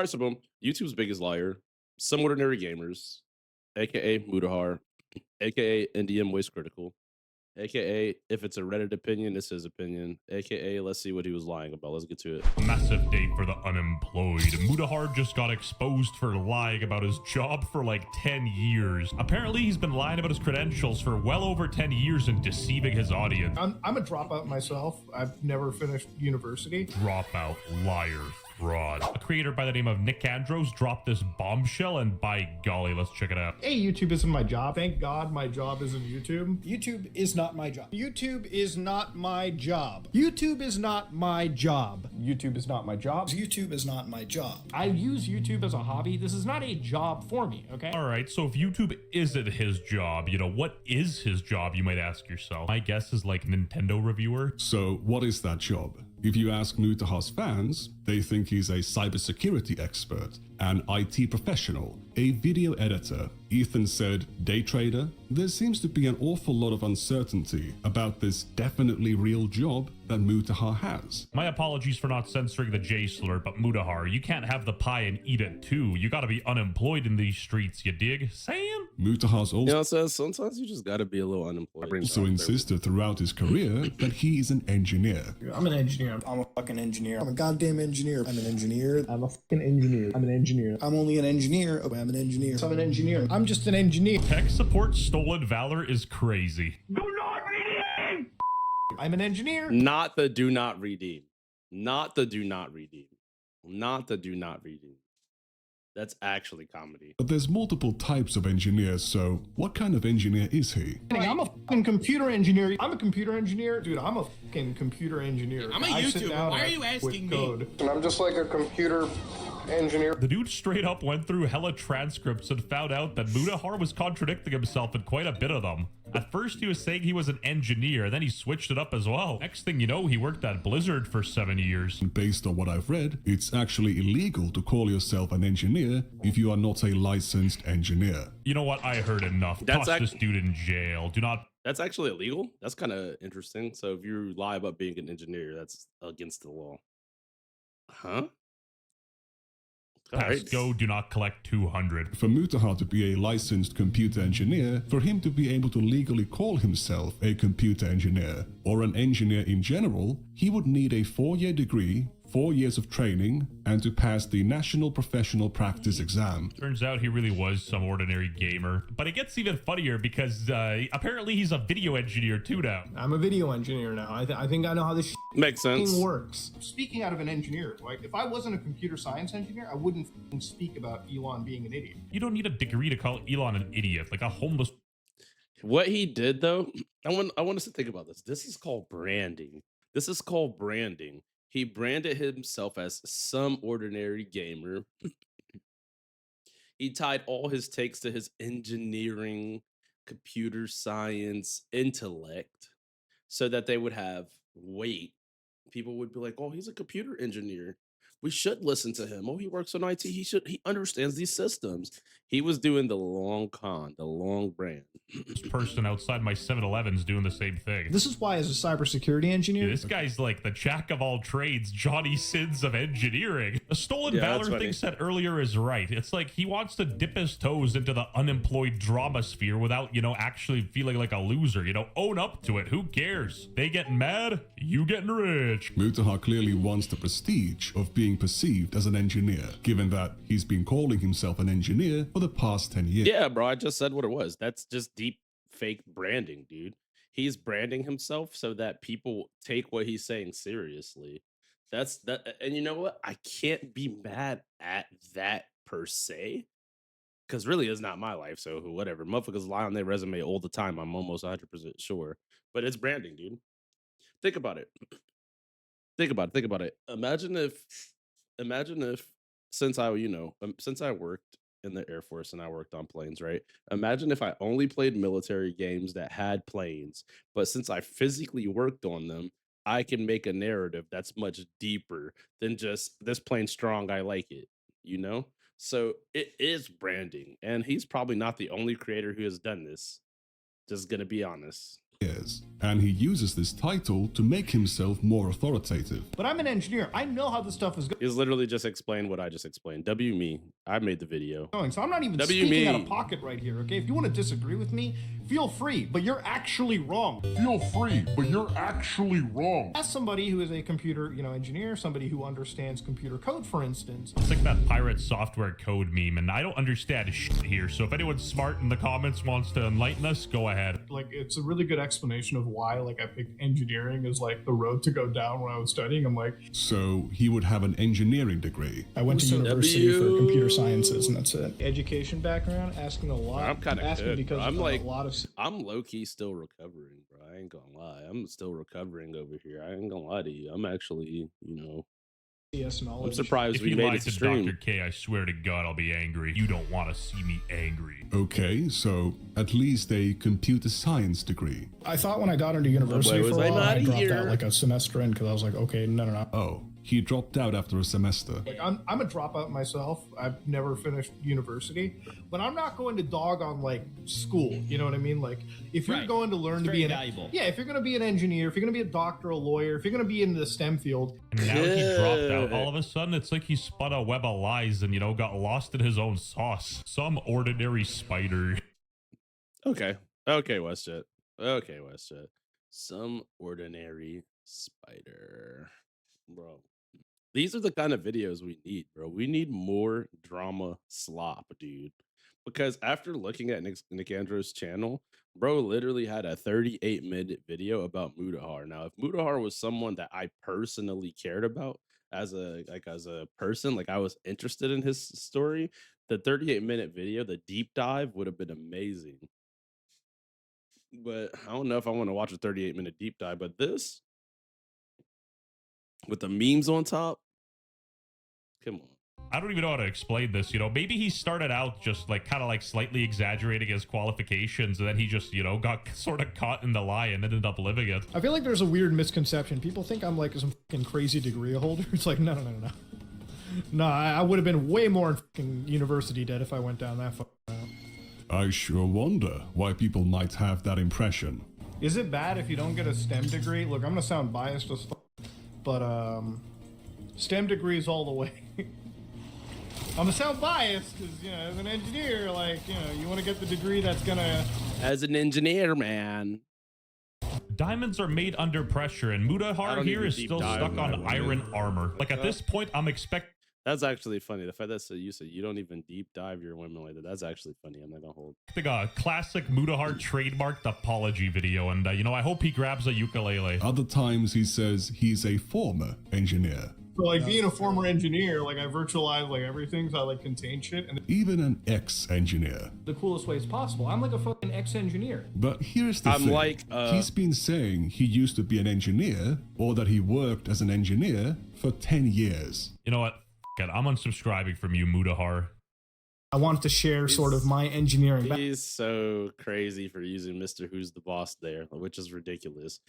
All right, so boom. YouTube's biggest liar. Some ordinary gamers, aka Mudahar, aka NDM Waste Critical, aka if it's a Reddit opinion, it's his opinion, aka let's see what he was lying about. Let's get to it. Massive day for the unemployed. Mudahar just got exposed for lying about his job for like 10 years. Apparently, he's been lying about his credentials for well over 10 years and deceiving his audience. I'm a dropout myself. I've never finished university. Dropout, liar, fraud. A creator by the name of Nick Andros dropped this bombshell, and by golly, let's check it out. Hey, YouTube isn't my job. Thank God my job isn't YouTube. YouTube is not my job. YouTube is not my job. YouTube is not my job. YouTube is not my job. YouTube is not my job. I use YouTube as a hobby. This is not a job for me, okay? All right, so if YouTube isn't his job, you know, what is his job, you might ask yourself? My guess is like Nintendo reviewer. So what is that job? If you ask Mutahar's fans, they think he's a cybersecurity expert, an IT professional, a video editor. Ethan said day trader. There seems to be an awful lot of uncertainty about this definitely real job that Mutahar has. My apologies for not censoring the J slur, but Mudahar, you can't have the pie and eat it too. You gotta be unemployed in these streets, you dig? Sam? Mutahar's You know what I'm saying? Sometimes you just gotta be a little unemployed. also insisted throughout his career that he is an engineer. I'm an engineer. I'm a fucking engineer. I'm a goddamn engineer. I'm an engineer. I'm a fucking engineer. I'm an engineer. I'm only an engineer. Oh, I'm an engineer. I'm an engineer. I'm just an engineer. Tech support stolen valor is crazy. I'm an engineer. Not the do not redeem. Not the do not redeem. Not the do not redeem. That's actually comedy. But there's multiple types of engineers, so what kind of engineer is he? I'm a fucking computer engineer. I'm a computer engineer. Dude, I'm a fucking computer engineer. I'm a YouTuber. Why are you asking me? And I'm just like a computer engineer. The dude straight up went through hella transcripts and found out that Mudahar was contradicting himself in quite a bit of them. At first, he was saying he was an engineer, then he switched it up as well. Next thing you know, he worked at Blizzard for 7 years. Based on what I've read, it's actually illegal to call yourself an engineer if you are not a licensed engineer. You know what? I heard enough. That's Toss this dude in jail. Do not... That's actually illegal. That's kind of interesting. So if you lie about being an engineer, that's against the law. Huh? Pass go, do not collect 200. For Mutahar to be a licensed computer engineer, for him to be able to legally call himself a computer engineer, or an engineer in general, he would need a 4-year degree, 4 years of training, and to pass the National Professional Practice Exam. Turns out he really was some ordinary gamer. But it gets even funnier because apparently he's a video engineer too now. I'm a video engineer now. I think I know how this Makes sense. thing works. Speaking out of an engineer, like if I wasn't a computer science engineer, I wouldn't speak about Elon being an idiot. You don't need a degree to call Elon an idiot, like a homeless... What he did though, I want us to think about this. This is called branding. This is called branding. He branded himself as some ordinary gamer. He tied all his takes to his engineering, computer science, intellect, so that they would have weight. People would be like, "Oh, he's a computer engineer. We should listen to him. Oh, he works on IT. He understands these systems." He was doing the long con, the long brand. person outside my 7-Eleven's doing the same thing. This is why, as a cybersecurity engineer, This guy's like the jack of all trades, Johnny Sins of engineering. The stolen valor thing said earlier is right. It's like he wants to dip his toes into the unemployed drama sphere without, you know, actually feeling like a loser. You know, own up to it. Who cares? They getting mad, you getting rich. Mutahar clearly wants the prestige of being perceived as an engineer, given that he's been calling himself an engineer for the past 10 years. Yeah, bro, I just said what it was. That's just deep fake branding, dude. He's branding himself so that people take what he's saying seriously. That's that. And you know what? I can't be mad at that per se, because really it's not my life. So whatever. Motherfuckers lie on their resume all the time. I'm almost 100% sure. But it's branding, dude. Think about it. Think about it. Think about it. Imagine if since I worked in the Air Force and I worked on planes, right? Imagine if I only played military games that had planes, but since I physically worked on them, I can make a narrative that's much deeper than just this plane's strong, I like it, you know? So it is branding, and he's probably not the only creator who has done this. Just gonna be honest. years, and he uses this title to make himself more authoritative. But I'm an engineer. I know how this stuff is He's literally just explained what I just explained. W me. I made the video. going. So I'm not even W speaking out me. of pocket right here, okay? If you want to disagree with me, feel free, but you're actually wrong. Feel free, but you're actually wrong. As somebody who is a computer, engineer, somebody who understands computer code, for instance. It's like that pirate software code meme, and I don't understand shit here. So if anyone smart in the comments wants to enlighten us, go ahead. Like, it's a really good explanation of why, like, I picked engineering as, like, the road to go down when I was studying. I'm like, So he would have an engineering degree. I went to university for computer sciences, and that's it. Education background, asking a lot. I'm kind of good. Because Bro. I'm of like, a lot of. I'm low key still recovering, bro. I ain't gonna lie. I'm still recovering over here. I ain't gonna lie to you. I'm actually, CS knowledge. I'm surprised If we you made lied it to to stream. Dr. K, I swear to God, I'll be angry. You don't want to see me angry. Okay, so at least a computer science degree. I thought when I got into university was for a I while, not I dropped here? out like a semester in because I was like, okay, no. Oh, he dropped out after a semester. Like, I'm a dropout myself. I've never finished university, but I'm not going to dog on like school. You know what I mean? Like, if you're going to learn to be if you're going to be an engineer, if you're going to be a doctor, a lawyer, if you're going to be in the STEM field, And now he dropped out. All of a sudden, it's like he spun a web of lies and, got lost in his own sauce. Some ordinary spider. Okay. Okay, WestJet. Okay, WestJet. Some ordinary spider. Bro. These are the kind of videos we need, bro. We need more drama slop, dude. Because after looking at Nick Andrews' channel, bro literally had a 38-minute video about Mudahar. Now, if Mudahar was someone that I personally cared about as a person, like I was interested in his story, the 38-minute video, the deep dive would have been amazing. But I don't know if I want to watch a 38-minute deep dive, but this with the memes on top, come on. I don't even know how to explain this. Maybe he started out just like kind of like slightly exaggerating his qualifications, and then he just, got sort of caught in the lie and ended up living it. I feel like there's a weird misconception. People think I'm like some fucking crazy degree holder. It's like, no. No, I would have been way more in fucking university debt if I went down that fucking route. I sure wonder why people might have that impression. is it bad if you don't get a STEM degree? Look, I'm gonna sound biased as fuck, but STEM degrees all the way. I'm gonna sound biased because as an engineer, like you want to get the degree that's gonna. As an engineer, man. Diamonds are made under pressure, and Mudahar here is still stuck on iron armor. Like at this point, I'm expecting. That's actually funny. The fact that you said you don't even deep dive your women like that. That's actually funny. I'm not gonna hold. A classic Mudahar trademarked apology video, and I hope he grabs a ukulele. Other times he says he's a former engineer. So like being a former engineer, like I virtualize like everything, so I like contain shit. And Even an ex-engineer. The coolest ways possible. I'm like a fucking ex-engineer. But here's the thing. He's been saying he used to be an engineer, or that he worked as an engineer for 10 years. You know what? I'm unsubscribing from you, Mudahar. I wanted to share sort of my engineering. He's so crazy for using Mr. Who's the Boss there, which is ridiculous.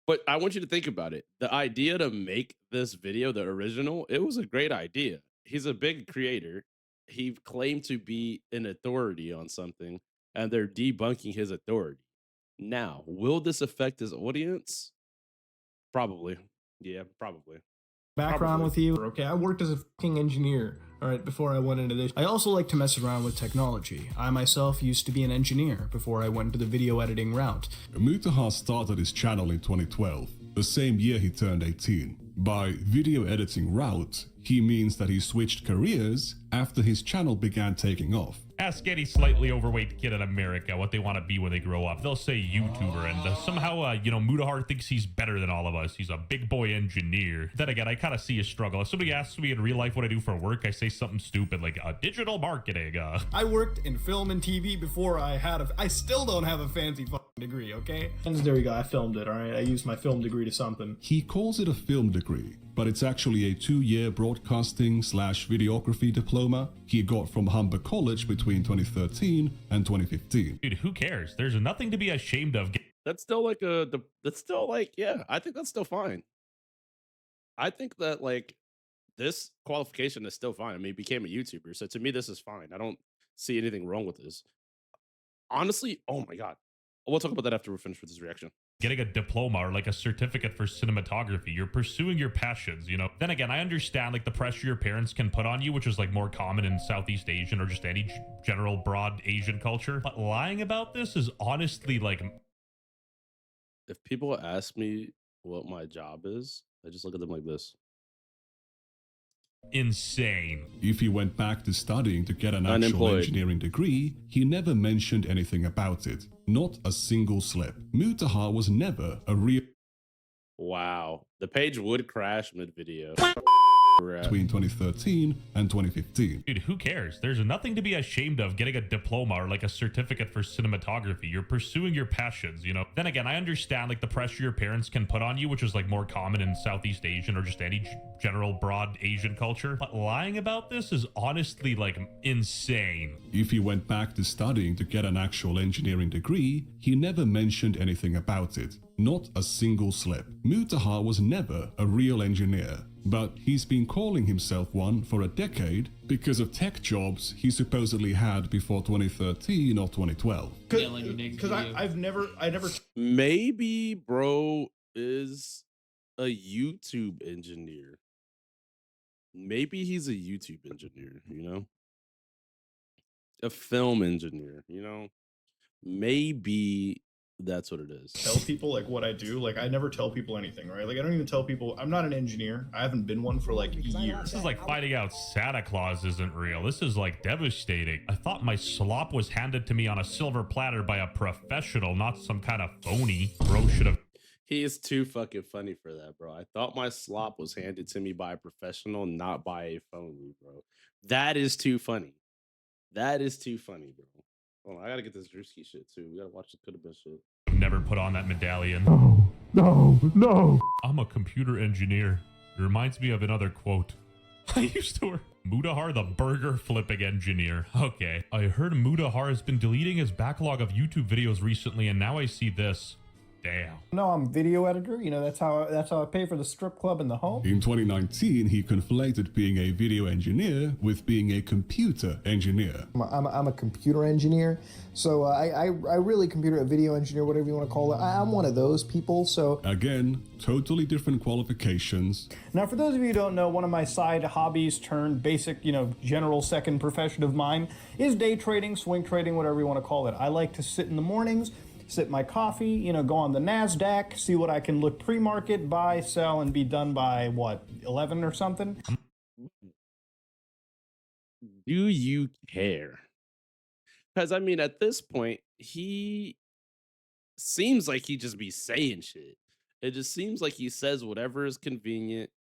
But I want you to think about it. The idea to make this video, the original, it was a great idea. He's a big creator. He claimed to be an authority on something, and they're debunking his authority. Now, will this affect his audience? Probably. Yeah, probably. Background with you. Okay, I worked as a fucking engineer, all right, before I went into this. I also like to mess around with technology. I myself used to be an engineer before I went into the video editing route. Mutahar started his channel in 2012, the same year he turned 18. By video editing route, he means that he switched careers after his channel began taking off. Ask any slightly overweight kid in America what they want to be when they grow up. They'll say YouTuber, and somehow, Mudahar thinks he's better than all of us. He's a big boy engineer. Then again, I kind of see his struggle. If somebody asks me in real life what I do for work, I say something stupid like digital marketing. I worked in film and TV before I still don't have a fancy fucking degree, okay? And there you go, I filmed it, all right? I used my film degree to something. He calls it a film degree, but it's actually a 2-year broadcasting/videography diploma he got from Humber College between 2013 and 2015. Dude, who cares? There's nothing to be ashamed of. That's still like yeah, I think that's still fine. I think that like this qualification is still fine. I mean, he became a YouTuber, so to me, this is fine. I don't see anything wrong with this. Honestly, oh my God. We'll talk about that after we're finished with this reaction. Getting a diploma or like a certificate for cinematography. You're pursuing your passions, you know? Then again, I understand like the pressure your parents can put on you, which is like more common in Southeast Asian or just any general broad Asian culture. But lying about this is honestly like... If people ask me what my job is, I just look at them like this. Insane. If he went back to studying to get an actual engineering degree, he never mentioned anything about it. Not a single slip. Mutahar was never a real... Wow. The page would crash mid-video. Between 2013 and 2015. Dude, who cares? There's nothing to be ashamed of getting a diploma or like a certificate for cinematography. You're pursuing your passions, you know? Then again, I understand like the pressure your parents can put on you, which is like more common in Southeast Asian or just any general broad Asian culture. But lying about this is honestly like insane. If he went back to studying to get an actual engineering degree, he never mentioned anything about it. Not a single slip. Mutahar was never a real engineer. But he's been calling himself one for a decade because of tech jobs he supposedly had before 2013 or 2012. Because I never. Maybe bro is a YouTube engineer. Maybe he's a YouTube engineer, you know? A film engineer, you know? Maybe that's what it is. Tell people like what I do. Like I never tell people anything, right? Like I don't even tell people I'm not an engineer. I haven't been one for like years. This is like finding out Santa Claus isn't real. This is like devastating. I thought my slop was handed to me on a silver platter by a professional, not some kind of phony. Bro should have... He is too fucking funny for that, bro. I thought my slop was handed to me by a professional, not by a phony, bro. That is too funny. That is too funny, bro. Hold on, I gotta get this Drewski shit too. We gotta watch the could have been shit. Never put on that medallion. No. I'm a computer engineer. It reminds me of another quote. I used to work. Mutahar, the burger flipping engineer. Okay. I heard Mutahar has been deleting his backlog of YouTube videos recently, and now I see this. Damn. No, I'm video editor. You know, that's how I pay for the strip club and the home. In 2019, he conflated being a video engineer with being a computer engineer. I'm a computer engineer, so I really computer video engineer, whatever you want to call it. I'm one of those people, so... Again, totally different qualifications. Now, for those of you who don't know, one of my side hobbies turned basic, you know, general second profession of mine is day trading, swing trading, whatever you want to call it. I like to sit in the mornings, sip my coffee, you know, go on the NASDAQ, see what I can look pre-market, buy, sell, and be done by, what, 11 or something? Do you care? Because, I mean, at this point, he seems like he just be saying shit. It just seems like he says whatever is convenient.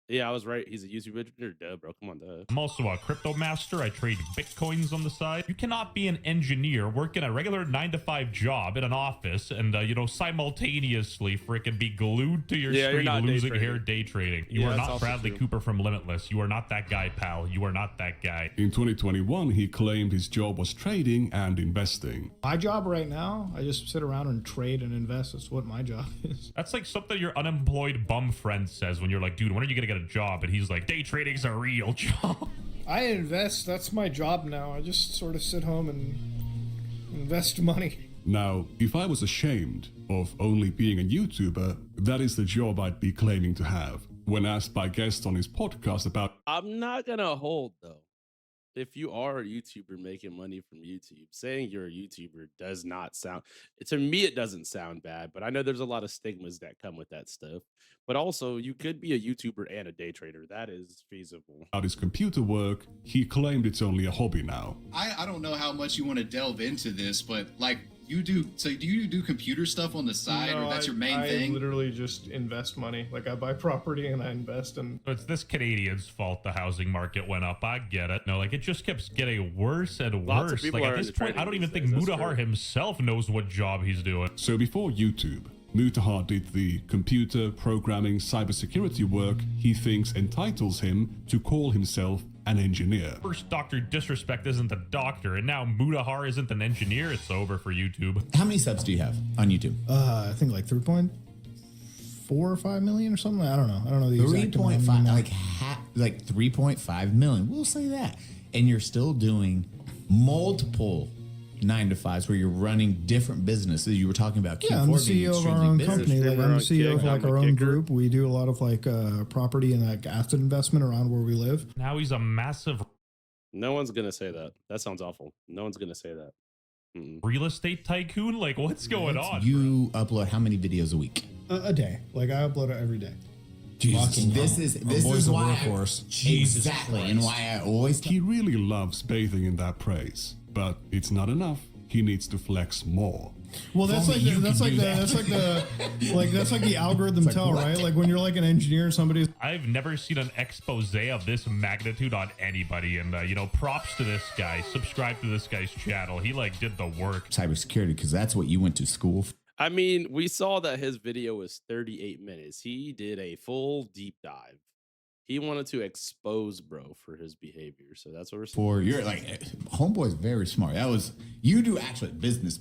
Yeah, I was right. He's a YouTube engineer. Duh, bro. Come on, duh. I'm also a crypto master. I trade bitcoins on the side. You cannot be an engineer, work in a regular 9-to-5 job in an office, and, you know, simultaneously freaking be glued to your screen losing hair day trading. You are not Bradley Cooper from Limitless. You are not that guy, pal. You are not that guy. In 2021, he claimed his job was trading and investing. My job right now, I just sit around and trade and invest. That's what my job is. That's like something your unemployed bum friend says when you're like, dude, when are you gonna get a job? And he's like, day trading's a real job. I invest. That's my job now. I just sort of sit home and invest money. Now, if I was ashamed of only being a YouTuber, that is the job I'd be claiming to have. When asked by guests on his podcast about... I'm not gonna hold, though. If you are a YouTuber making money from YouTube, saying you're a YouTuber does not sound... To me, it doesn't sound bad, but I know there's a lot of stigmas that come with that stuff. But also, you could be a YouTuber and a day trader. That is feasible. About his computer work, he claimed it's only a hobby now. I don't know how much you want to delve into this, but like you do, so do you do computer stuff on the side, or that's your main thing? I literally just invest money. Like I buy property and I invest in... It's this Canadian's fault the housing market went up. I get it. No, like it just keeps getting worse and worse. Like at this point, I don't even think Mutahar himself knows what job he's doing. So before YouTube, Mutahar did the computer, programming, cybersecurity work he thinks entitles him to call himself an engineer. First Dr. Disrespect isn't a doctor, and now Mutahar isn't an engineer. It's over for YouTube. How many subs do you have on YouTube? I think like 3.4 or 5 million or something. I don't know. I don't know the exact 3.5, like 3.5 million. We'll say that. And you're still doing multiple 9-to-5s where you're running different businesses. You were talking about Q4 I'm the being CEO of our extremely own busy. company. Like I'm the CEO of like I'm a our own kicker. group. We do a lot of like property and like asset investment around where we live. Now he's a massive No one's gonna say that. That sounds awful. No one's gonna say that. real estate tycoon. Like, what's going on? You upload how many videos a week? A day. Like I upload it every day. Jesus, this is why workforce. exactly, and why I always He really loves bathing in that praise, but it's not enough. He needs to flex more. Well, that's like the algorithm tell, right? Like when you're like an engineer, somebody's I've never seen an expose of this magnitude on anybody, and you know, props to this guy. Subscribe to this guy's channel. He like did the work. cybersecurity because that's what you went to school for. I mean, we saw that his video was 38 minutes. He did a full deep dive. He wanted to expose bro for his behavior. So that's what we're saying. For you're like homeboy's very smart. That was you do actually business,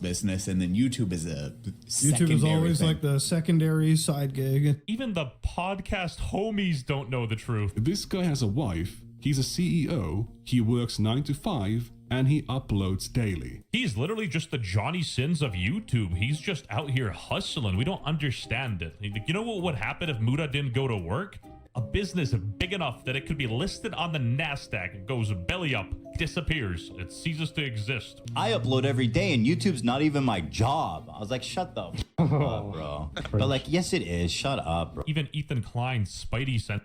and then YouTube is a YouTube is always thing. like the secondary side gig. Even the podcast homies don't know the truth. This guy has a wife, he's a CEO, he works 9 to 5, and he uploads daily. He's literally just the Johnny Sins of YouTube. He's just out here hustling. We don't understand it. You know what would happen if Muda didn't go to work? A business big enough that it could be listed on the NASDAQ, goes belly up, disappears. It ceases to exist. I upload every day and YouTube's not even my job. I was like, shut the f up, bro. But like, yes, it is. Shut up, bro. Even Ethan Klein's Spidey sense.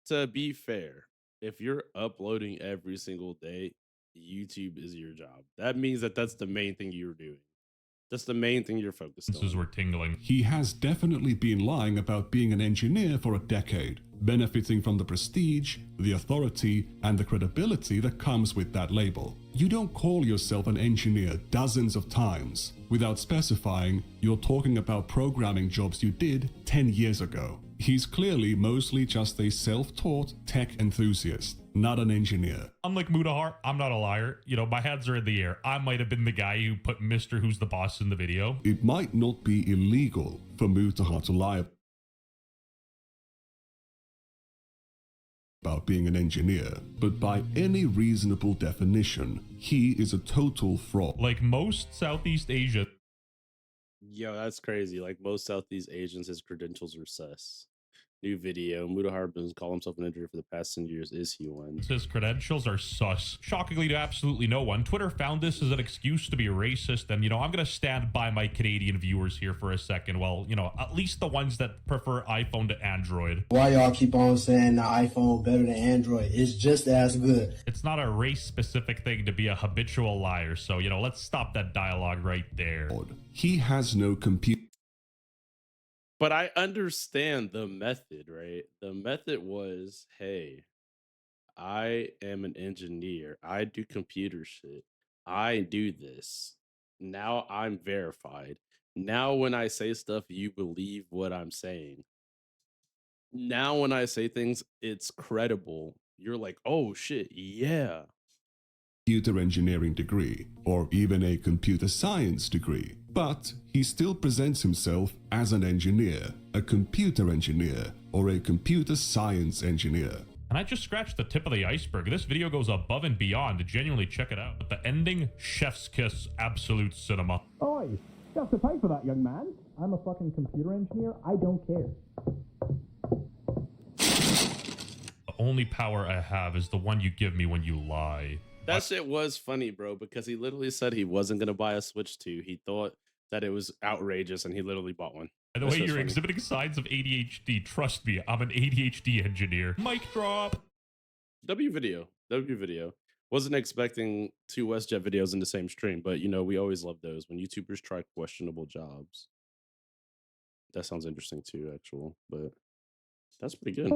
To be fair, if you're uploading every single day, YouTube is your job. That means that that's the main thing you're doing. That's the main thing you're focused on. We're tingling. He has definitely been lying about being an engineer for a decade, benefiting from the prestige, the authority, and the credibility that comes with that label. You don't call yourself an engineer dozens of times without specifying you're talking about programming jobs you did 10 years ago. He's clearly mostly just a self-taught tech enthusiast, not an engineer. Unlike Mudahar, I'm not a liar. You know, my hands are in the air. I might have been the guy who put Mr. Who's the Boss in the video. It might not be illegal for Mutahar to lie about being an engineer, but by any reasonable definition, he is a total fraud. Like most Southeast Asia. Yo, that's crazy. Like most Southeast Asians, his credentials are sus. New video. Mudahar has called himself an engineer for the past 10 years. Is he one? His credentials are sus. Shockingly to absolutely no one, Twitter found this as an excuse to be racist. And, you know, I'm going to stand by my Canadian viewers here for a second. Well, you know, at least the ones that prefer iPhone to Android. Why y'all keep on saying the iPhone better than Android? It's just as good. It's not a race-specific thing to be a habitual liar. So, you know, let's stop that dialogue right there. He has no computer. But I understand the method, right? The method was, hey, I am an engineer. I do computer shit. I do this. Now I'm verified. Now when I say stuff, you believe what I'm saying. Now when I say things, it's credible. You're like, oh shit, yeah. Computer engineering degree, or even a computer science degree, but he still presents himself as an engineer, a computer engineer, or a computer science engineer. And I just scratched the tip of the iceberg. This video goes above and beyond. Genuinely check it out. But the ending, chef's kiss, absolute cinema. Oi, you have to pay for that, young man. I'm a fucking computer engineer. I don't care. The only power I have is the one you give me when you lie. That shit was funny, bro, because he literally said he wasn't going to buy a Switch 2. He thought that it was outrageous, and he literally bought one. By the way, you're exhibiting signs of ADHD. Trust me, I'm an ADHD engineer. Mic drop. W video. Wasn't expecting 2 WestJet videos in the same stream, but, you know, we always love those when YouTubers try questionable jobs. That sounds interesting, too, actual, but that's pretty good.